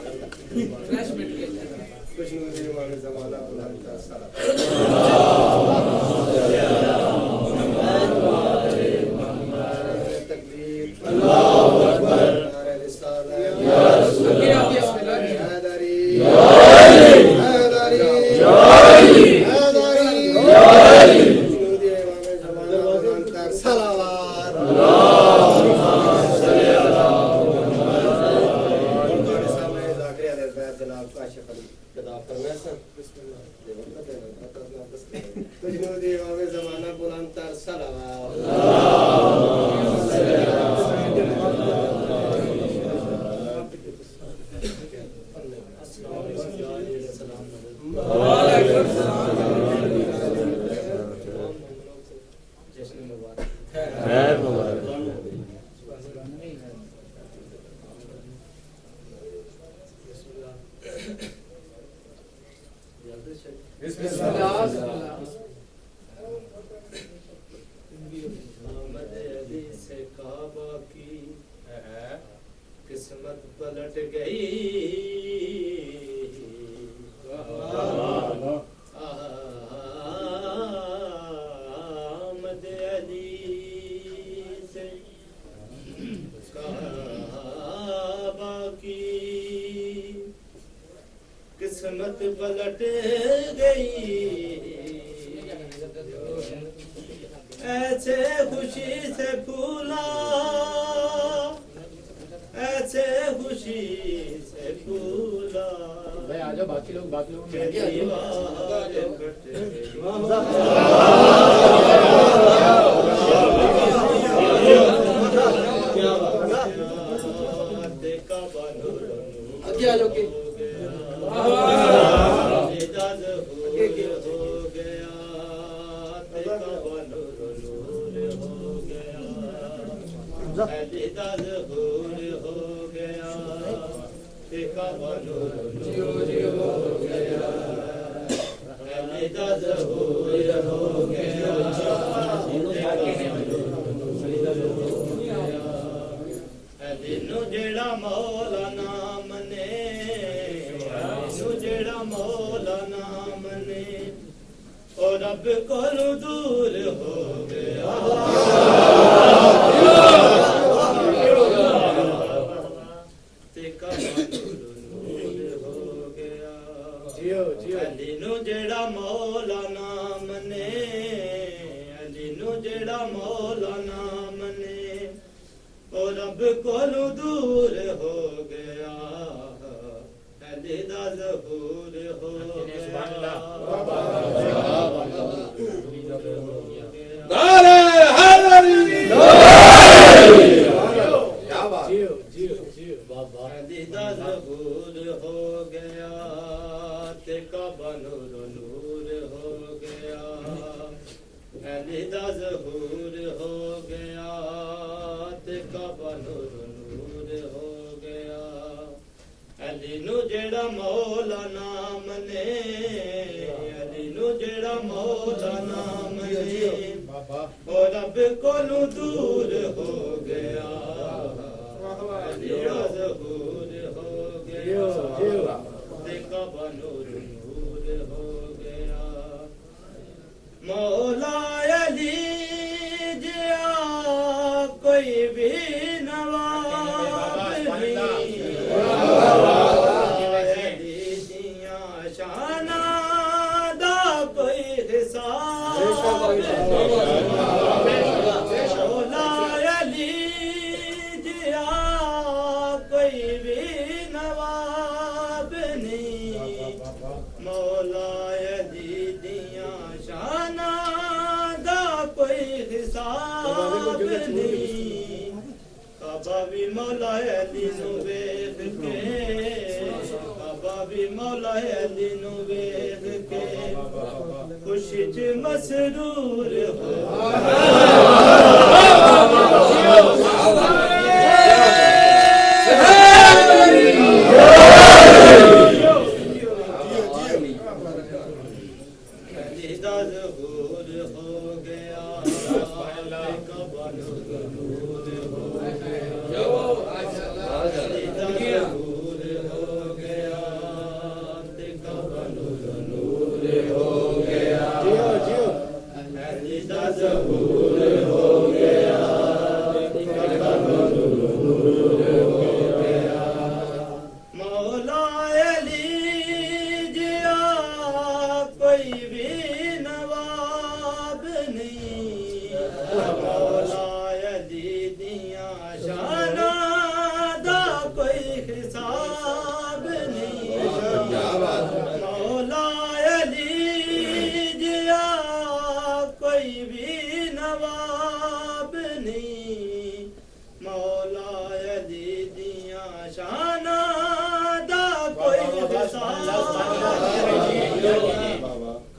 Fresh मिट गया कुछ नहीं वाले जमाना बुलाता सारा तकबीर अल्लाहु अकबर नारे रिसालत या रसूल अल्लाह हैदरी हैदरी हैदरी जुनूदी इमाम जमाना बुलाता सलावत अल्लाहुम्मा सल्ली अला जनाब काशिफ अली कदा फरमाया बिस्मिल्लाह जुनूदी इमाम जमाना बुलंद सलावत अल्लाहुम्मा सल्ली अला किस्मत पलट गई आमद अली से काबा की किस्मत पलट गई ऐसे खुशी से फूला ऐसे खुशी से फूला भाई आ जाओ बाकी लोग जेड़ा मौला नाम ने जेड़ा मौला नाम ने और रब कोलों दूर हो गया जेड़ा मौला नाम ने जेड़ा मौला नाम ने और रब कोलों दूर हो गया अली दा ज़हूर हो गया नारे हैदरी क्या बात जियो बाबा अली दा ज़हूर हो गया ते काबा नूर नूर हो गया अली दा ज़हूर हो गया ते काबा नूर नूर हो गया अली नु जेड़ा मौला नाम ने अली नु जेड़ा मौला नाम ने और रब कोलों दूर हो गया अली दा ज़हूर हो गया ते काबा नूर नूर हो गया मौला अली जिया कोई भी नवाब नहीं दिया शाना दा कोई हिसाब मौला अली जिया कोई भी नवाब नहीं मौला अली दिया शाना दा कोई हिसाब नहीं काबा भी मौला अली नु वेख के काबा भी मौला अली नु वेख के खुशी च मसरूर हो अली दा ज़हूर हो गया मौला अली जिया कोई भी नवाब नहीं मौला अली दिया शाना दा कोई हिसाब नहीं मौला अली जिया कोई भी नवाब नहीं मौला अली दिया शाना दा कोई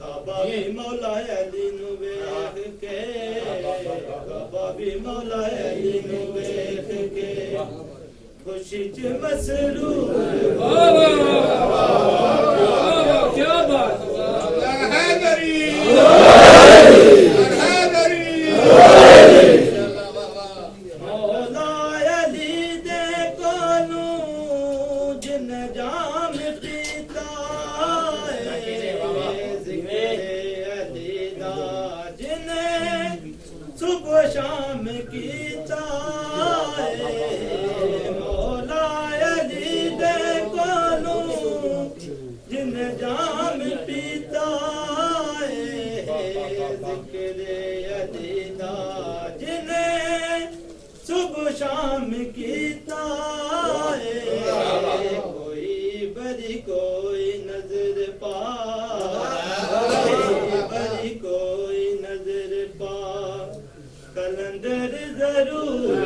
काबा भी मौला अली नु वेख के काबा भी मौला अली नु वेख के खुशी च मसरूर क्या बात मौला अली दे कोलू जिन जाम पीता ज़िक्र अली दा जिने सुबह शाम कीता मौला अली दे कोलू जिन जाम पीता ज़िक्र अली दा जिने सुबह शाम कीता कोई बड़ी कोई नजर पा बड़ी कोई नजर पा कलंदर जरूर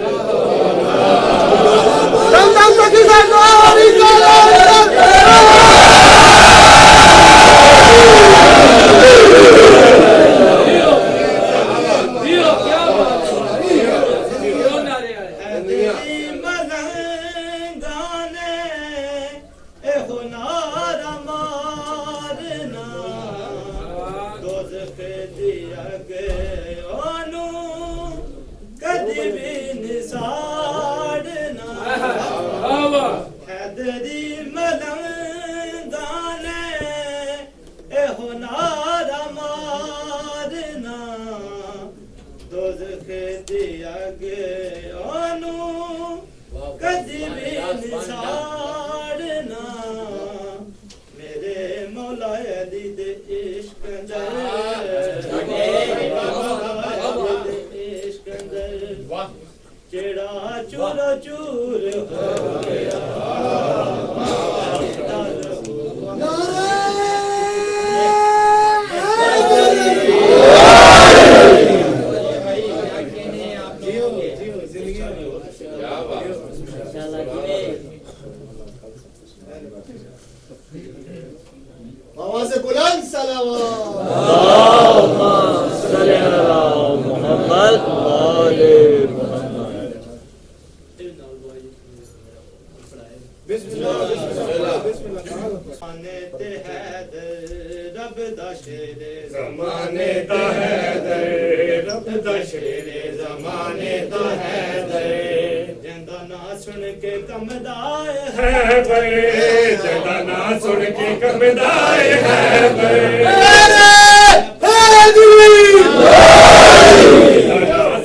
मेरे मौला अली दे इश्क अंदर जेड़ा चूरो चूर हो गया आवाज़ बुलंद सलावत ज़माने दा हैदर रब दा शेरे ज़माने दा हैदर जिंदा ना सुन के कमदाए है बे जिंदा ना सुन के कमदाए है बे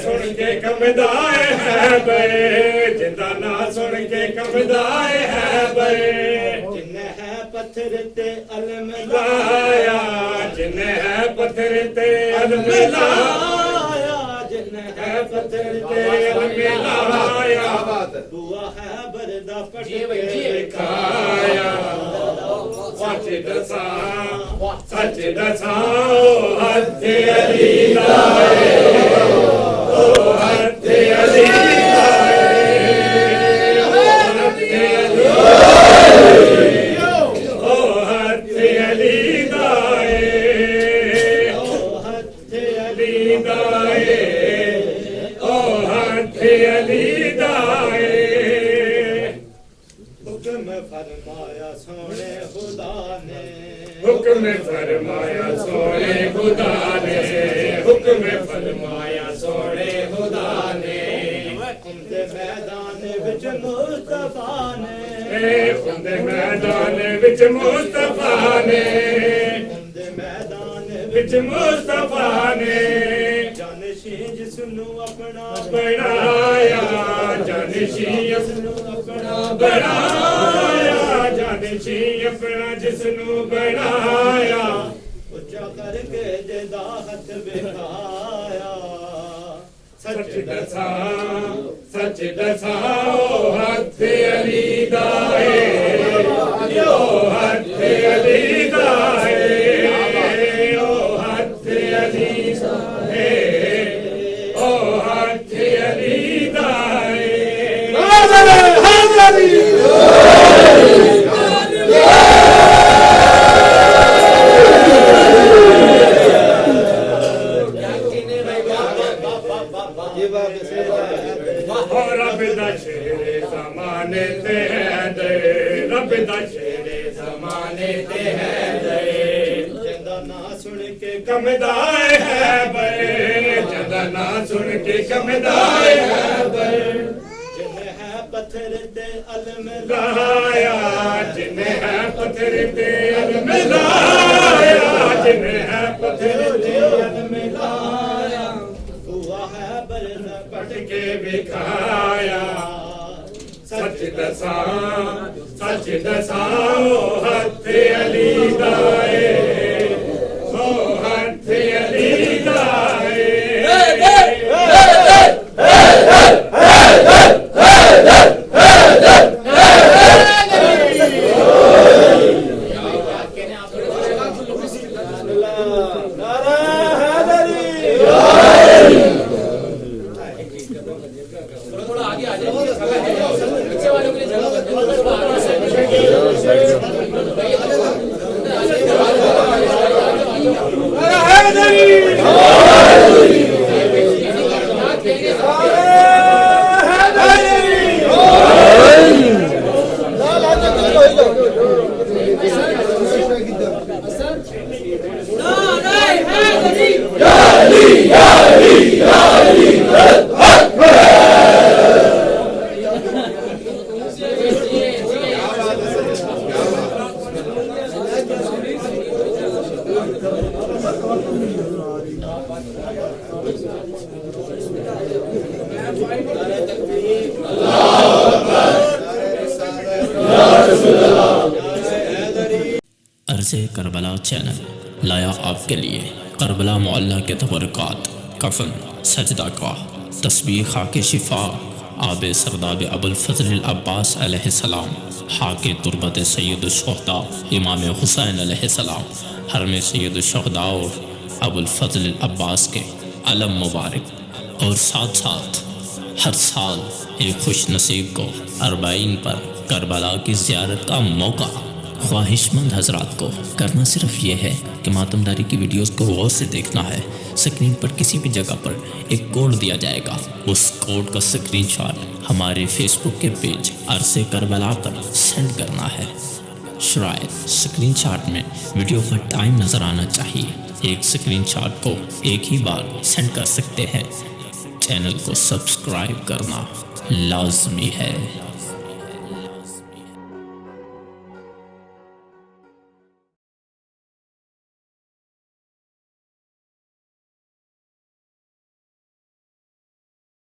सुन के कमदाए है बे जिंदा ना सुन के कमदाए है बे जिन्ने है पत्थर ते अलम लाया जिन्ने है पत्थर ते अलम लाया जिन्ने है पत्थर ते अलम लाया दुआ है बरदा पट के खाया सच दसा हथ अली लाए ओ हथ अली फरमाया सोने खुदा ने हुक्म फरमाया सोने खुदा ने हुक्म फरमाया सोने खुदा ने उनके मैदान विच मुस्तफा ने उनके मैदान विच मुस्तफा ने उनके मैदान विच मुस्तफा ने अपना बनाया जानशी अपना बनाया जानशी अपना जिसनू बनाया ਉੱਚਾ ਕਰਕੇ ਜਿਹਦਾ ਹੱਥ ਵਿਖਾਇਆ सच दसा ओ हथ अली दाए ओ हथ अली दाए ओ हथ अली दाए ओ हथ अली दाए ये बात और रब दा शेरे ज़माने ते है दे रब दा शेरे ज़माने ते है दे ਜਿੰਦਾ ਨਾ ਸੁਣ ਕੇ कमदाए है बे जदा ना सुन के कमदाए है बे ਜਿੰਨੇ ਹੈ ਪੱਥਰ ਤੇ ਅਲਮ लाया जिन्हें है पत्थर ते अलम लाया जिन्हें है पत्थर ते अलम लाया हुआ है बरना पट के बिखाया सच दसा ओ हथ अली दाए ओ हथ अली दाए अर्ज़े करबला चैनल लाया आपके लिए करबला मोहल्ला के तबरकात कफन सजदा का तस्बीह खाके शिफा आब सरदाब अबुल फजल अब्बास अलैहिस्सलाम हाके तुरबत सैयद शुहदा इमाम हुसैन अलैहिस्सलाम हरम सैयद शुहदा और अबुल फजल अब्बास के अलम मुबारक और साथ साथ हर साल एक खुश नसीब को अरबाइन पर करबला की ज़ियारत का मौका ख्वाहिशमंद हजरात को करना सिर्फ ये है कि मातमदारी की वीडियोस को गौर से देखना है। स्क्रीन पर किसी भी जगह पर एक कोड दिया जाएगा, उस कोड का स्क्रीनशॉट हमारे फेसबुक के पेज अरसे करबला पर सेंड करना है। शायद स्क्रीनशॉट में वीडियो का टाइम नज़र आना चाहिए। एक स्क्रीनशॉट को एक ही बार सेंड कर सकते हैं। चैनल को सब्सक्राइब करना लाजमी है।